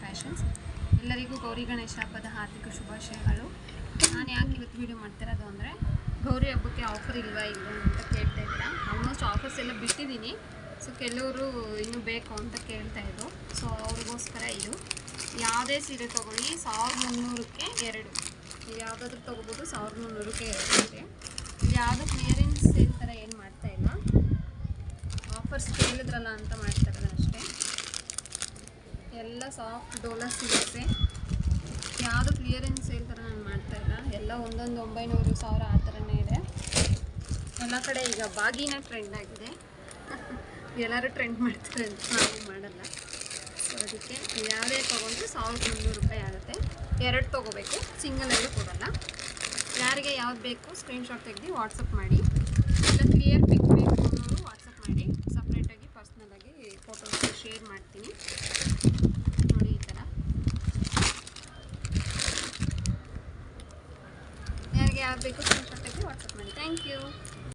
Fashions. ಎಲ್ಲರಿಗೂ ಗೌರಿ ಗಣೇಶ ಹಬ್ಬದ ಹಾರ್ದಿಕ ಶುಭಾಶಯಗಳು. ನಾನು ಯಾಕೆ ಇವತ್ತು ವೀಡಿಯೋ ಮಾಡ್ತಿರೋದು ಅಂದರೆ, ಗೌರಿ ಹಬ್ಬಕ್ಕೆ ಆಫರ್ ಇಲ್ವಾ ಅಂತ ಕೇಳ್ತಾ ಇದ್ದೀರಾ. ಆಲ್ಮೋಸ್ಟ್ ಆಫರ್ಸ್ ಎಲ್ಲ ಬಿಟ್ಟಿದ್ದೀನಿ. ಸೊ ಕೆಲವರು ಇನ್ನೂ ಬೇಕು ಅಂತ ಕೇಳ್ತಾಯಿದ್ರು. ಸೊ ಅವ್ರಿಗೋಸ್ಕರ ಇದು ಯಾವುದೇ ಸೀರೆ ತೊಗೊಳ್ಳಿ 1300ಕ್ಕೆ 2. ಯಾವುದಾದ್ರೂ ತೊಗೋಬೋದು. 1300ಕ್ಕೆ 2 ಇದೆ. ಯಾವುದೋ ಕ್ಲಿಯರೆನ್ಸ್ ಸೇಲ್ ಥರ ಏನು ಮಾಡ್ತಾಯಿಲ್ಲ, ಆಫರ್ಸ್ ಕೇಳಿದ್ರಲ್ಲ ಅಂತ ಮಾಡ್ತಾ ಇರೋದು ಅಷ್ಟೇ. ಎಲ್ಲ ಸಾಫ್ಟ್ ಡೋಲಾ ಸಿಗುತ್ತೆ. ಯಾವುದು ಕ್ಲಿಯರೆನ್ಸ್ ಸೇಲ್ ಥರ ನಾನು ಮಾಡ್ತಾಯಿಲ್ಲ. ಎಲ್ಲ 900 ಆ ಥರನೇ ಇದೆ. ಎಲ್ಲ ಕಡೆ ಈಗ ಬಾಗಿನ ಟ್ರೆಂಡ್ ಆಗಿದೆ. ಎಲ್ಲರೂ ಟ್ರೆಂಡ್ ಮಾಡ್ತಾರೆ ಅಂತ ನಾವು ಮಾಡಲ್ಲ. ಸೊ ಅದಕ್ಕೆ ಯಾವುದೇ ತೊಗೊಂಡ್ರೆ 1300 ರೂಪಾಯಿ ಆಗುತ್ತೆ. 2 ತೊಗೋಬೇಕು, ಸಿಂಗಲ್ 2 ಕೊಡೋಲ್ಲ. ಯಾರಿಗೆ ಯಾವ್ದು ಬೇಕು ಸ್ಕ್ರೀನ್ಶಾಟ್ ತೆಗೆದು ವಾಟ್ಸಪ್ ಮಾಡಿ. ಇಲ್ಲ ಕ್ಲಿಯರ್ ಪಿಕ್ ಬೇಕು ಅನ್ನೋರು ವಾಟ್ಸಪ್ ಮಾಡಿ. ಸಪ್ರೇಟಾಗಿ ಪರ್ಸ್ನಲಾಗಿ ಫೋಟೋಸ್ ಶೇರ್ ಮಾಡ್ತೀನಿ ನೋಡಿ. ಈ ಥರ ಯಾರಿಗೆ ಯಾವ್ದು ಬೇಕು ಸ್ಕ್ರೀನ್ಶಾಟ್ ತೆಗೆದು ವಾಟ್ಸಪ್ ಮಾಡಿ. Thank you.